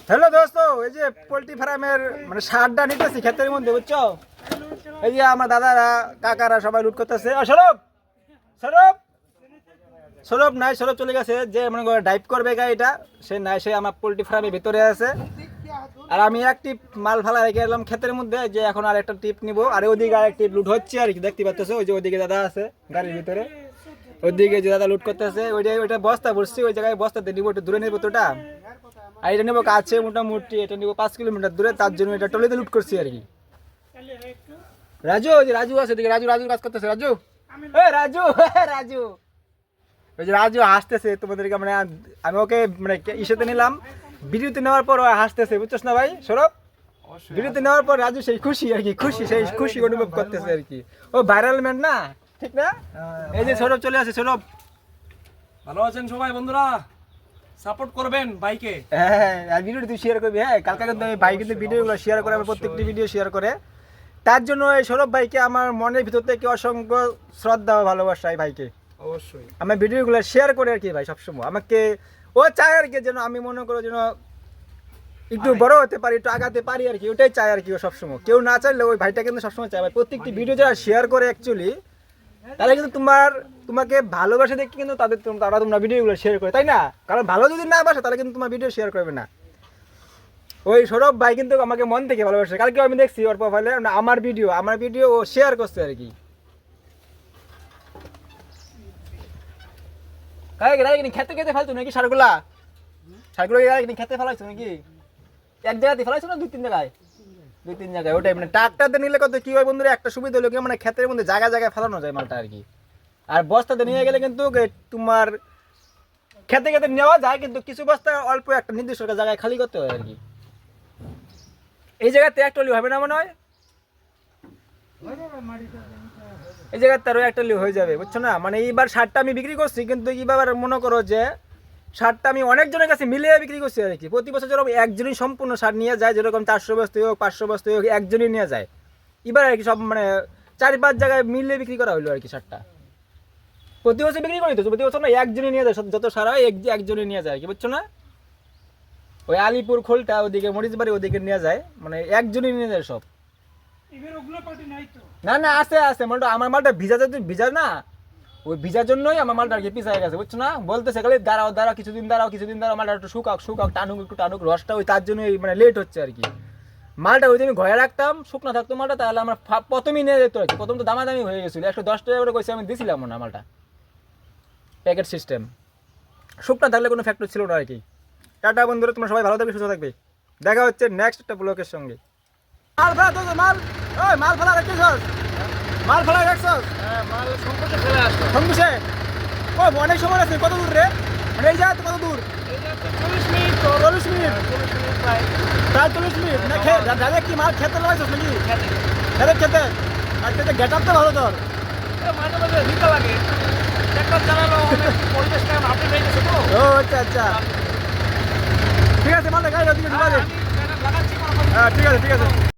Hello দোস্ত, এই যে পোল্ট্রি ফার্মের মানে সারটা নিতেছি ক্ষেতের মধ্যে, বুঝছো? এই যে আমার দাদারা কাকারা সবাই লুট করতেছে। সরব সরব সরব নাই, সরব চলে গেছে। যে মনে করে ডাইভ করবে গাড়িটা সে নাই, সে আমার পোল্ট্রি ফার্মের ভিতরে আছে। আর আমি এক টিপ মাল ফালা রেখে এলাম ক্ষেতের মধ্যে, যে এখন আর একটা টিপ নিবো। আর ওইদিকে আর এক টিপ লুট হচ্ছে আর কি, দেখতে পাচ্ছ। ওই যে ওইদিকে দাদা আছে গাড়ির ভিতরে, ওইদিকে যে দাদা লুট করতেছে ওইটা বস্তা ভরছি, ওই জায়গায় বস্তাতে নিবো, একটু দূরে নিবো তোটা। আর এটা নেবো কাছে মোটামুটি, এটা নিবো 5 কিলোমিটার দূরে, তার জন্য এটা টলিতে লুট করছি আর কি। রাজু, ওই যে রাজু আছে দিকে, রাজু কাজ করতেছে। রাজু রাজু রাজু, ওই যে রাজু হাসতেছে তোমাদেরকে, মানে আমি ওকে মানে ইসেতে নিলাম, ভিডিওতে নেওয়ার পর ও হাসতেছে, বুঝছস না ভাই সৌরভ? ভিডিওতে নেওয়ার পর রাজু সেই খুশি আর কি, সেই খুশি অনুভব করতেছে আর কি। ও ভাইরাল ম্যান না, ঠিক না? এই যে সৌরভ চলে আসে। সৌরভ, ভালো আছেন সবাই বন্ধুরা? সাপোর্ট করবেন ভাইকে। হ্যাঁ, আর ভিডিওটি তুই শেয়ার করবি। হ্যাঁ, কালকে কিন্তু ভাই কিন্তু ভিডিওগুলো শেয়ার করে, আমার প্রত্যেকটি ভিডিও শেয়ার করে। তার জন্য এই সৌরভ ভাইকে আমার মনের ভিতর থেকে অসংখ্য শ্রদ্ধা ও ভালোবাসা। এই ভাইকে অবশ্যই আমার ভিডিওগুলো শেয়ার করে আর কি ভাই, সবসময় আমাকে ও চায় আর কি, যেন আমি মনে করো যেন একটু বড় হতে পারি, একটু আগাতে পারি আর কি, ওটাই চায় আর কি ও সবসময়। কেউ না চাইলে ওই ভাইটা কিন্তু সবসময় চায় ভাই। প্রত্যেকটি ভিডিও যারা শেয়ার করে অ্যাকচুয়ালি, তাহলে কিন্তু তোমাকে ভালোবাসে দেখে কিন্তু তোমরা ভিডিওগুলো শেয়ার করে, তাই না? কারণ ভালো যদি না বাসে তাহলে কিন্তু তোমার ভিডিও শেয়ার করবে না। ওই সৌরভ ভাই কিন্তু আমাকে মন থেকে ভালোবাসে। কালকে আমি দেখছি ওর প্রোফাইলে আমার ভিডিও ও শেয়ার করছে আর কি। খেতে ফেলছো নাকি সারগুলো খেতে ফেলাইছো নাকি? এক জায়গাতে ফেলাইছো না দুই তিন জায়গায়? ওটাই মানে ট্রাক্টরতে নিলে কত কি হয় বন্ধুরা, একটা সুবিধা হলো কি, মানে ক্ষেতের মধ্যে জায়গায় ফেলানো যায় মালটা আর কি। আর বস্তাতে নিয়ে গেলে কিন্তু তোমার খেতে নেওয়া যায়, কিন্তু কিছু বস্তা অল্প একটা নির্দিষ্ট জায়গায় খালি করতে হয় আর কি। এই জায়গাতে একটা হবে না মনে হয়, এই জায়গায় তারও একটা হয়ে যাবে, বুঝছো না? মানে এইবার সারটা আমি বিক্রি করছি, কিন্তু এইবার মনে করো যে সারটা আমি অনেকজনের কাছে মিলিয়ে বিক্রি করছি আর কি। প্রতি বছর যেরকম একজনই সম্পূর্ণ সার নিয়ে যায়, যেরকম 400 বস্তা হোক 500 বস্তা হোক একজনই নিয়ে যায়। এবার আর কি সব মানে 4-5 জায়গায় মিলিয়ে বিক্রি করা হলো আর কি সারটা। প্রতি বছর বিক্রি করি তো, প্রতি বছর না একজনই নিয়ে যায়, যত সার হয় একজনই নিয়ে যায় আর কি, বুঝছো না? ওই আলিপুর খোলটা ওদিকে মরিচবাড়ি ওদিকে নিয়ে যায়, মানে একজনই নিয়ে যায় সব। না আছে মালটা, আমার মালটা ভিজা না, ওই ভিজার জন্যই আমার মালটা আর কি পিছায় গেছে, বুঝছো না? বলতেছে খালি দাঁড়াও কিছুদিন দাঁড়াও মালটা একটু শুকাক টানুক রসটা, ওই তার জন্য মানে লেট হচ্ছে আর কি। মালটা ওই আমি ঘরে রাখতাম, শুকনা থাকতো মালটা, তাহলে আমার প্রথমেই নিয়ে যেত আর কি। প্রথম তো দামাদামি হয়ে গেছিল, 110 টাকা করে কইছে, আমি দিছিলাম না মালটা, প্যাকেট সিস্টেম। শুকনা থাকলে কোনো ফ্যাক্টর ছিল না আর কি। টাটা বন্ধুরা, তোমরা সবাই ভালো থাকবে, সুস্থ থাকবে। দেখা হচ্ছে নেক্সট একটা ব্লগের সঙ্গে। মাল ফেলা তো মাল ফেলা রাখছিস, মাল ফেলা রাখছস? হ্যাঁ, মাল সংকোচে ফেলে আসতো। সংকুশে ও অনেক সময় আছে, কত দূর রে? মানে এই জায়গা কত দূর? এই যে 40 মিনিট, 40 মিনিট প্রায়। প্রায় 40 মিনিট না? ডাইরেক্ট কি মাল খেতে লাগাইছস নাকি? ডাইরেক্ট খেতে? আচ্ছা, গেট আপ তো ভালো তোর। মাঝে মাঝে দিতে লাগে, ট্রাক্টর চালানো অনেক পরিবেশটা আপডেট হয়ে গেছে তো। ও আচ্ছা, ঠিক আছে, মালটা গাড়ি দিকে ঢুকা দে। আমি লাগাচ্ছি। হ্যাঁ, ঠিক আছে।